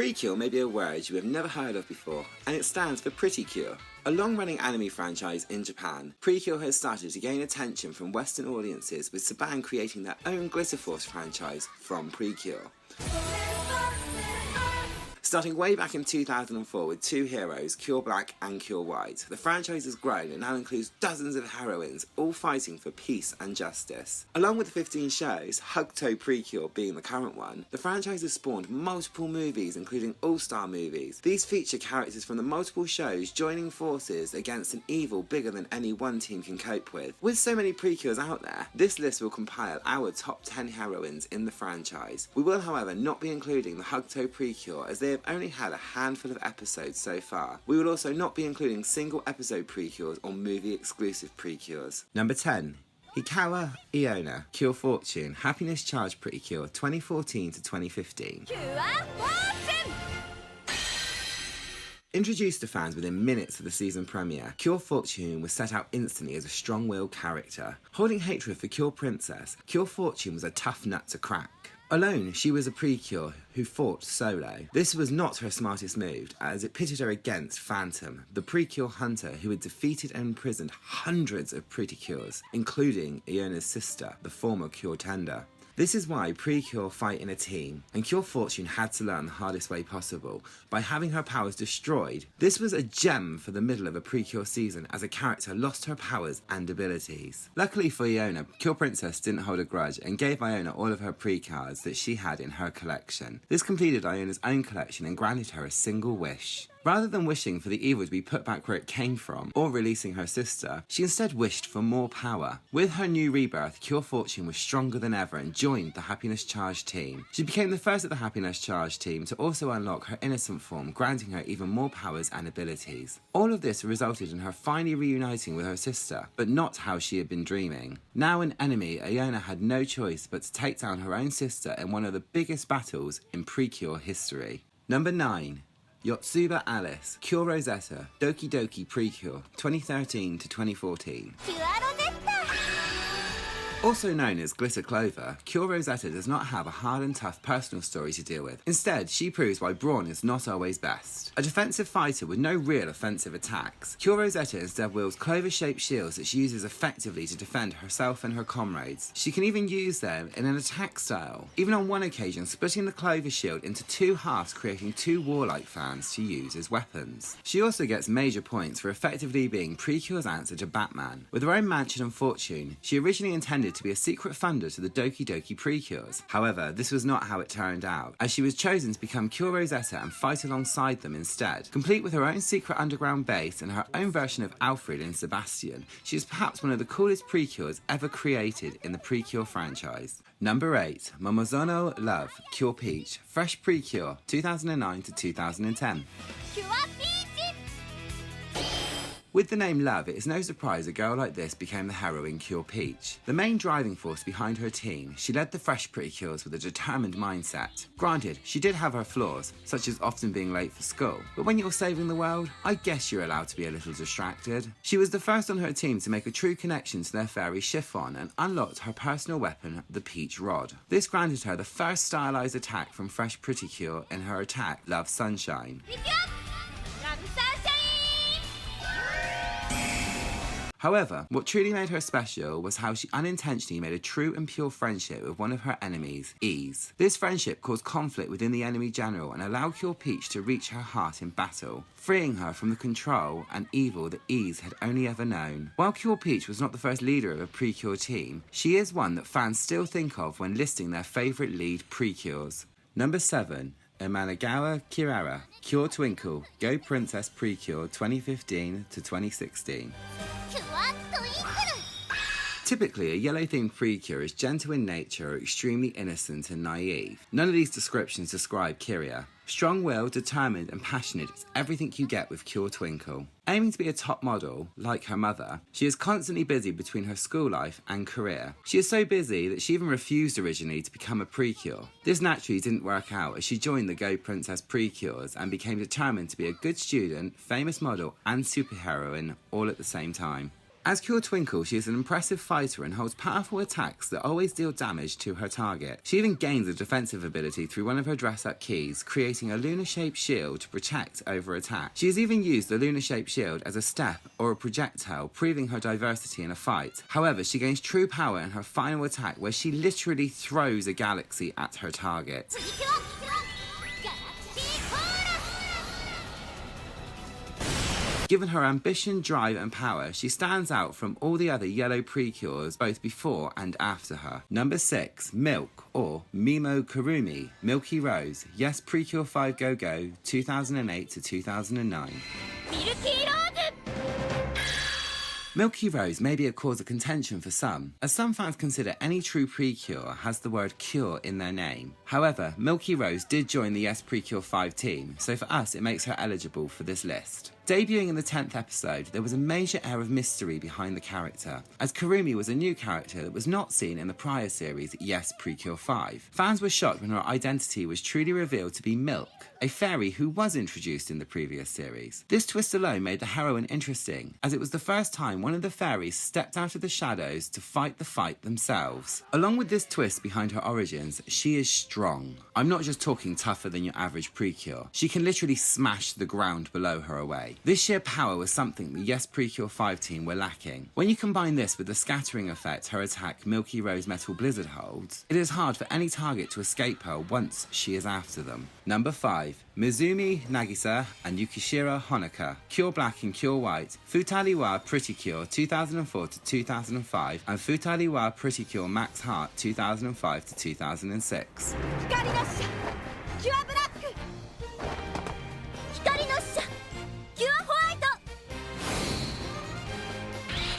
Precure may be a word you have never heard of before, and it stands for Pretty Cure. A long-running anime franchise in Japan, Precure has started to gain attention from Western audiences, with Saban creating their own Glitter Force franchise from Precure. Starting way back in 2004 with two heroes, Cure Black and Cure White, the franchise has grown and now includes dozens of heroines, all fighting for peace and justice. Along with the 15 shows, Hugto Precure being the current one, the franchise has spawned multiple movies, including all-star movies. These feature characters from the multiple shows joining forces against an evil bigger than any one team can cope with. With so many Precures out there, this list will compile our top 10 heroines in the franchise. We will, however, not be including the Hugto Precure, as they have only had a handful of episodes so far. We will also not be including single episode Precures or movie exclusive Precures. Number 10. Hikawa Iona, Cure Fortune, Happiness Charge Precure, 2014 to 2015. Introduced to fans within minutes of the season premiere, Cure Fortune was set out instantly as a strong-willed character. Holding hatred for Cure Princess, Cure Fortune was a tough nut to crack. Alone, she was a Precure who fought solo. This was not her smartest move, as it pitted her against Phantom, the Precure hunter who had defeated and imprisoned hundreds of Precures, including Iona's sister, the former Cure Tender. This is why Precure fight in a team, and Cure Fortune had to learn the hardest way possible, by having her powers destroyed. This was a gem for the middle of a Precure season, as a character lost her powers and abilities. Luckily for Iona, Cure Princess didn't hold a grudge and gave Iona all of her pre-cards that she had in her collection. This completed Iona's own collection and granted her a single wish. Rather than wishing for the evil to be put back where it came from, or releasing her sister, she instead wished for more power. With her new rebirth, Cure Fortune was stronger than ever and joined the Happiness Charge team. She became the first of the Happiness Charge team to also unlock her innocent form, granting her even more powers and abilities. All of this resulted in her finally reuniting with her sister, but not how she had been dreaming. Now an enemy, Iona had no choice but to take down her own sister in one of the biggest battles in Precure history. Number 9. Yotsuba Alice, Cure Rosetta, Doki Doki Precure, 2013 to 2014. Also known as Glitter Clover, Cure Rosetta does not have a hard and tough personal story to deal with. Instead, she proves why brawn is not always best. A defensive fighter with no real offensive attacks, Cure Rosetta instead wields clover-shaped shields that she uses effectively to defend herself and her comrades. She can even use them in an attack style, even on one occasion splitting the clover shield into two halves, creating two warlike fans to use as weapons. She also gets major points for effectively being Precure's answer to Batman. With her own mansion and fortune, she originally intended to be a secret funder to the Doki Doki Precures. However, this was not how it turned out, as she was chosen to become Cure Rosetta and fight alongside them instead. Complete with her own secret underground base and her own version of Alfred and Sebastian, she is perhaps one of the coolest Precures ever created in the Precure franchise. Number 8. Momozono Love, Cure Peach, Fresh Precure, 2009 to 2010. With the name Love, it is no surprise a girl like this became the heroine Cure Peach. The main driving force behind her team, she led the fresh Precures with a determined mindset. Granted, she did have her flaws, such as often being late for school, but when you're saving the world, I guess you're allowed to be a little distracted. She was the first on her team to make a true connection to their fairy Chiffon and unlocked her personal weapon, the Peach Rod. This granted her the first stylized attack from Fresh Precure in her attack, Love Sunshine. However, what truly made her special was how she unintentionally made a true and pure friendship with one of her enemies, Ease. This friendship caused conflict within the enemy general and allowed Cure Peach to reach her heart in battle, freeing her from the control and evil that Ease had only ever known. While Cure Peach was not the first leader of a Precure team, she is one that fans still think of when listing their favourite lead Precures. Number 7. Imanagawa Kirara, Cure Twinkle, Go Princess Precure, 2015 to 2016. Typically, a yellow-themed Precure is gentle in nature or extremely innocent and naive. None of these descriptions describe Kiria. Strong-willed, determined and passionate is everything you get with Cure Twinkle. Aiming to be a top model, like her mother, she is constantly busy between her school life and career. She is so busy that she even refused originally to become a Precure. This naturally didn't work out as she joined the Go Princess Precures and became determined to be a good student, famous model and superheroine all at the same time. As Cure Twinkle, she is an impressive fighter and holds powerful attacks that always deal damage to her target. She even gains a defensive ability through one of her dress-up keys, creating a lunar-shaped shield to protect over attack. She has even used the lunar-shaped shield as a step or a projectile, proving her diversity in a fight. However, she gains true power in her final attack, where she literally throws a galaxy at her target. Given her ambition, drive and power, she stands out from all the other yellow Precures both before and after her. Number 6, Milk, or Mimo Kurumi, Milky Rose, yes Precure 5 Go Go, 2008 to 2009. Milky Rose may be a cause of contention for some, as some fans consider any true Precure has the word cure in their name. However, Milky Rose did join the Yes Precure 5 team, so for us it makes her eligible for this list. Debuting in the 10th episode, there was a major air of mystery behind the character, as Kurumi was a new character that was not seen in the prior series Yes Precure 5. Fans were shocked when her identity was truly revealed to be Milk, a fairy who was introduced in the previous series. This twist alone made the heroine interesting, as it was the first time one of the fairies stepped out of the shadows to fight the fight themselves. Along with this twist behind her origins, she is strong. I'm not just talking tougher than your average Precure. She can literally smash the ground below her away. This sheer power was something the Yes Precure 5 team were lacking. When you combine this with the scattering effect her attack Milky Rose Metal Blizzard holds, it is hard for any target to escape her once she is after them. Number 5. Mizumi Nagisa and Yukishiro Honoka, Cure Black and Cure White, Futali wa Pretty Cure 2004 to 2005, and Futali wa Pretty Cure Max Heart 2005 to 2006.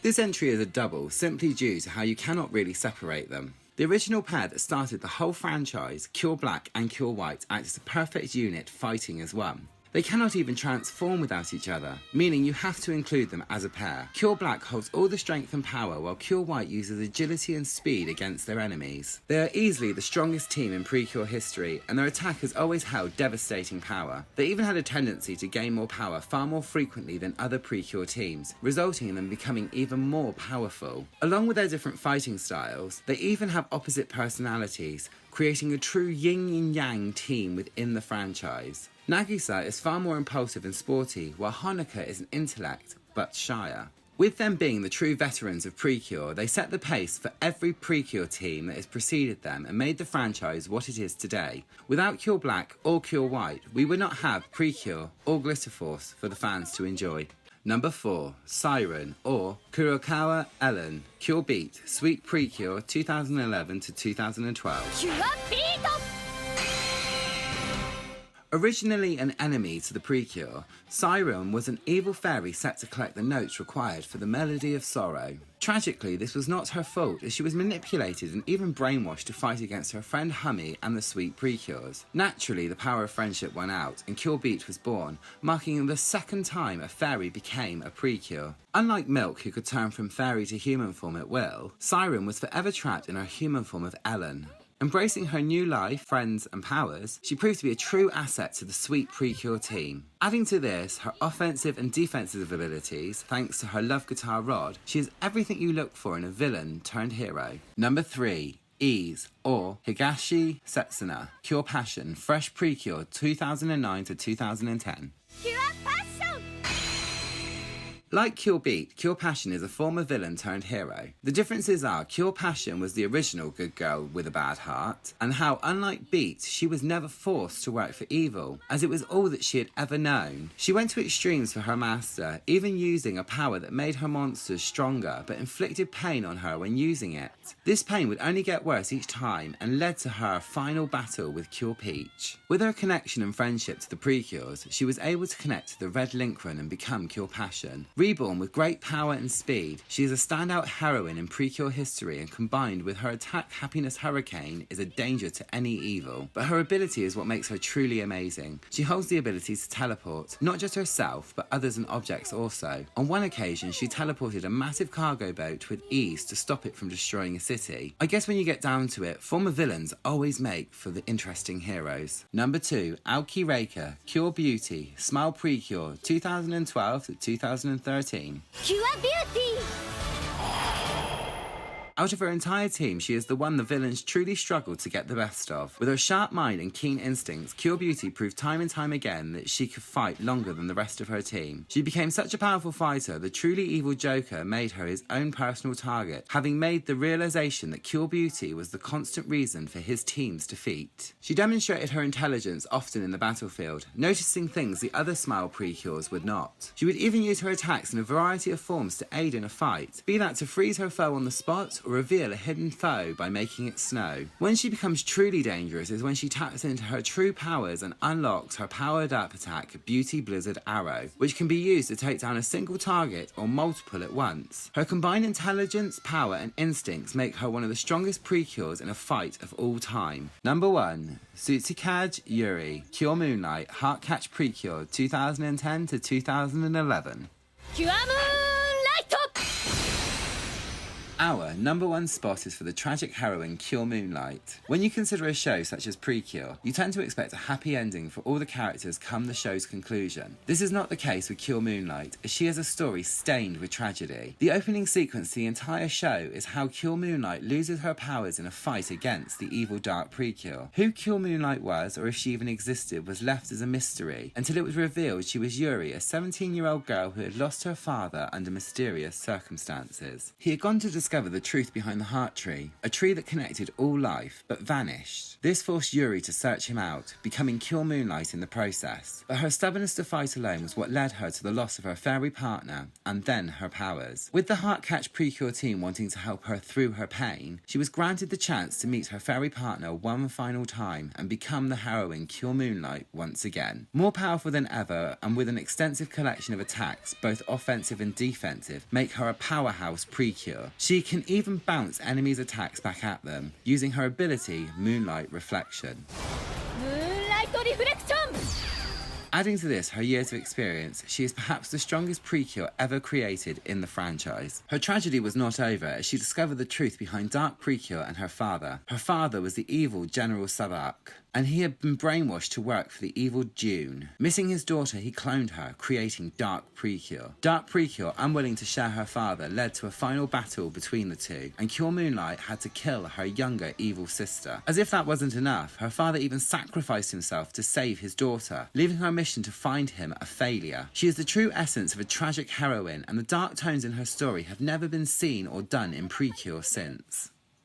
This entry is a double, simply due to how you cannot really separate them. The original pair that started the whole franchise, Cure Black and Cure White, act as a perfect unit fighting as one. They cannot even transform without each other, meaning you have to include them as a pair. Cure Black holds all the strength and power, while Cure White uses agility and speed against their enemies. They are easily the strongest team in Precure history, and their attack has always held devastating power. They even had a tendency to gain more power far more frequently than other Precure teams, resulting in them becoming even more powerful. Along with their different fighting styles, they even have opposite personalities, creating a true yin and yang team within the franchise. Nagisa is far more impulsive and sporty, while Honoka is an intellect, but shyer. With them being the true veterans of Precure, they set the pace for every Precure team that has preceded them and made the franchise what it is today. Without Cure Black or Cure White, we would not have Precure or Glitter Force for the fans to enjoy. Number 4, Siren, or Kurokawa Ellen, Cure Beat, Sweet Precure 2011 to 2012. Originally an enemy to the Precure, Siren was an evil fairy set to collect the notes required for the Melody of Sorrow. Tragically, this was not her fault, as she was manipulated and even brainwashed to fight against her friend Hummy and the Sweet Precures. Naturally, the power of friendship won out, and Cure Beat was born, marking the second time a fairy became a Precure. Unlike Milk, who could turn from fairy to human form at will, Siren was forever trapped in her human form of Ellen. Embracing her new life, friends and powers, she proved to be a true asset to the Sweet Precure team. Adding to this, her offensive and defensive abilities, thanks to her love guitar Rod, she is everything you look for in a villain turned hero. Number 3. Ease, or Higashi Setsuna, Cure Passion, Fresh Precure 2009 to 2010. Like Cure Beat, Cure Passion is a former villain turned hero. The differences are Cure Passion was the original good girl with a bad heart, and how, unlike Beat, she was never forced to work for evil, as it was all that she had ever known. She went to extremes for her master, even using a power that made her monsters stronger, but inflicted pain on her when using it. This pain would only get worse each time, and led to her final battle with Cure Peach. With her connection and friendship to the Precures, she was able to connect to the Red Link Run and become Cure Passion. Reborn with great power and speed, she is a standout heroine in Precure history, and combined with her attack Happiness Hurricane is a danger to any evil. But her ability is what makes her truly amazing. She holds the ability to teleport, not just herself, but others and objects also. On one occasion, she teleported a massive cargo boat with ease to stop it from destroying a city. I guess when you get down to it, former villains always make for the interesting heroes. Number 2, Aoki Reika, Cure Beauty, Smile Precure, 2012 to 2013. 13. Pure beauty! Out of her entire team, she is the one the villains truly struggled to get the best of. With her sharp mind and keen instincts, Pure Beauty proved time and time again that she could fight longer than the rest of her team. She became such a powerful fighter, the truly evil Joker made her his own personal target, having made the realization that Pure Beauty was the constant reason for his team's defeat. She demonstrated her intelligence often in the battlefield, noticing things the other Smile Precures would not. She would even use her attacks in a variety of forms to aid in a fight, be that to freeze her foe on the spot or reveal a hidden foe by making it snow. When she becomes truly dangerous is when she taps into her true powers and unlocks her powered up attack, Beauty Blizzard Arrow, which can be used to take down a single target or multiple at once. Her combined intelligence, power and instincts make her one of the strongest Precures in a fight of all time. Number 1. Tsuchikage Yuri, Cure Moonlight, Heart Catch Precure, 2010 to 2011. Pure moonlight! Our number 1 spot is for the tragic heroine Cure Moonlight. When you consider a show such as Precure, you tend to expect a happy ending for all the characters come the show's conclusion. This is not the case with Cure Moonlight, as she has a story stained with tragedy. The opening sequence to the entire show is how Cure Moonlight loses her powers in a fight against the evil Dark Precure. Who Cure Moonlight was, or if she even existed, was left as a mystery, until it was revealed she was Yuri, a 17-year-old girl who had lost her father under mysterious circumstances. He had gone to discover the truth behind the heart tree, a tree that connected all life, but vanished. This forced Yuri to search him out, becoming Cure Moonlight in the process. But her stubbornness to fight alone was what led her to the loss of her fairy partner, and then her powers. With the Heart Catch Precure team wanting to help her through her pain, she was granted the chance to meet her fairy partner one final time and become the heroine Cure Moonlight once again. More powerful than ever, and with an extensive collection of attacks, both offensive and defensive, make her a powerhouse Precure. She can even bounce enemies' attacks back at them, using her ability Moonlight Reflection. Moonlight reflection! Adding to this her years of experience, she is perhaps the strongest Precure ever created in the franchise. Her tragedy was not over as she discovered the truth behind Dark Precure and her father. Her father was the evil General Sabak, and he had been brainwashed to work for the evil June. Missing his daughter, he cloned her, creating Dark Precure. Dark Precure, unwilling to share her father, led to a final battle between the two, and Cure Moonlight had to kill her younger evil sister. As if that wasn't enough, her father even sacrificed himself to save his daughter, leaving her mission to find him a failure. She is the true essence of a tragic heroine, and the dark tones in her story have never been seen or done in Precure since.